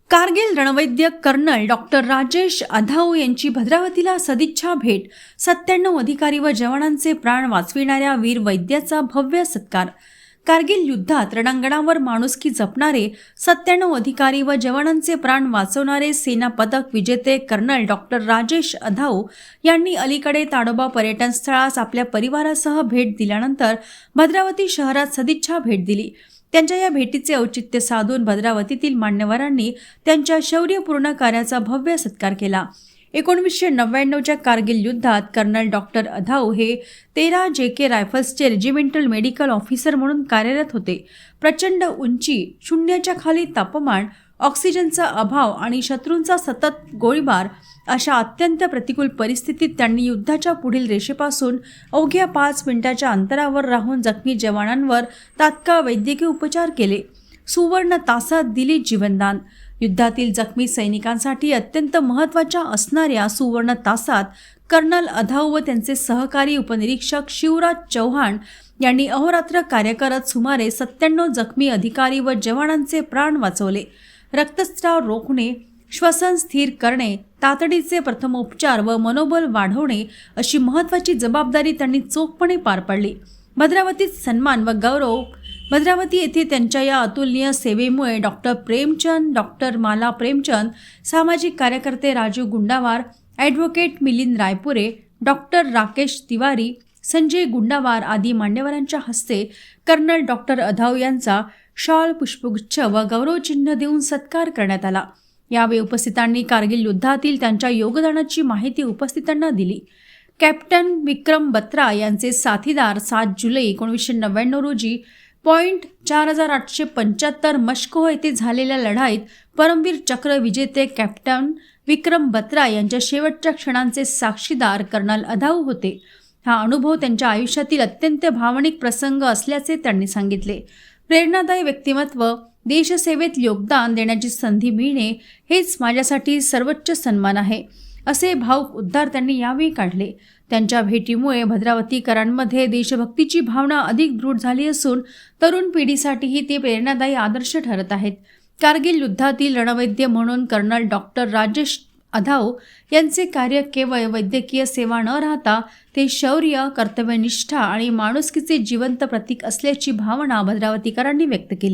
Kargil रणवैद्य colonel doctor Rajesh अधाऊ यांची भद्रावतीला सदिच्छा भेट. 97 अधिकारी व जवानांचे प्राण वाचविणाऱ्या वीर वैद्याचा भव्य सत्कार. कारगिल युद्धात रणांगणावर माणुसकी जपणारे 97 अधिकारी व जवानांचे प्राण वाचवणारे सेना पदक विजेते कर्नल डॉक्टर राजेश अधाऊ यांनी अलीकडे ताडोबा पर्यटन स्थळास आपल्या परिवारासह भेट दिल्यानंतर भद्रावती शहरात सदिच्छा भेट दिली. त्यांच्या या भेटीचे औचित्य साधून भद्रावतीतील मान्यवरांनी त्यांच्या शौर्यपूर्ण कार्याचा भव्य सत्कार केला. 1999च्या कारगिल युद्धात कर्नल डॉक्टर अधाऊ हे 13 JK रायफल्सचे रेजिमेंटल मेडिकल ऑफिसर म्हणून कार्यरत होते. प्रचंड उंची, शून्याच्या खाली तापमान, ऑक्सिजनचा अभाव आणि शत्रूंचा सतत गोळीबार अशा अत्यंत प्रतिकूल परिस्थितीत त्यांनी युद्धाच्या पुढील रेषेपासून अवघ्या 5 मिनिटाच्या अंतरावर राहून जखमी जवानांवर तात्काळ वैद्यकीय उपचार केले. सुवर्ण तासात दिली जीवनदान. युद्धातील जखमी सैनिकांसाठी अत्यंत महत्त्वाच्या असणाऱ्या सुवर्ण तासात कर्नल अधाऊ व त्यांचे सहकारी उपनिरीक्षक शिवराज चौहान यांनी अहोरात्र कार्य करत सुमारे 97 जखमी अधिकारी व जवानांचे प्राण वाचवले. रक्तस्राव रोखणे, श्वसन स्थिर करणे, तातडीचे प्रथमोपचार व मनोबल वाढवणे अशी महत्त्वाची जबाबदारी त्यांनी चोखपणे पार पाडली. भद्रावतीत सन्मान व गौरव. भद्रावती येथे त्यांच्या या अतुलनीय सेवेमुळे डॉक्टर प्रेमचंद, डॉक्टर माला प्रेमचंद, सामाजिक कार्यकर्ते राजू गुंडावार, ॲडव्होकेट मिलिंद रायपुरे, डॉक्टर राकेश तिवारी, संजय गुंडावार आदी मान्यवरांच्या हस्ते कर्नल डॉक्टर अधाऊ यांचा शॉल, पुष्पगुच्छ व गौरवचिन्ह देऊन सत्कार करण्यात आला. यावेळी उपस्थितांनी कारगिल युद्धातील त्यांच्या योगदानाची माहिती उपस्थितांना दिली. कॅप्टन विक्रम बत्रा यांचे साथीदार 7 जुलै 1999 रोजी पॉईंट 4875 मस्को येथे झालेल्या लढाईत परमवीर चक्र विजेते कॅप्टन विक्रम बत्रा यांच्या शेवटच्या क्षणांचे साक्षीदार कर्नल अधाऊ होते. हा अनुभव त्यांच्या आयुष्यातील अत्यंत भावनिक प्रसंग असल्याचे त्यांनी सांगितले. प्रेरणादायी व्यक्तिमत्व, देशसेवेत योगदान देण्याची संधी मिळणे हेच माझ्यासाठी सर्वोच्च सन्मान आहे, असे भावुक उद्गार त्यांनी यावेळी काढले. त्यांच्या भेटीमुळे भद्रावतीकरांमध्ये देशभक्तीची भावना अधिक दृढ झाली असून तरुण पिढीसाठीही ते प्रेरणादायी आदर्श ठरत आहेत. कारगिल युद्धातील रणवैद्य म्हणून कर्नल डॉक्टर राजेश अधाऊ यांचे कार्य केवळ वैद्यकीय सेवा न राहता ते शौर्य, कर्तव्यनिष्ठा आणि माणुसकीचे जिवंत प्रतीक असल्याची भावना भद्रावतीकरांनी व्यक्त केली.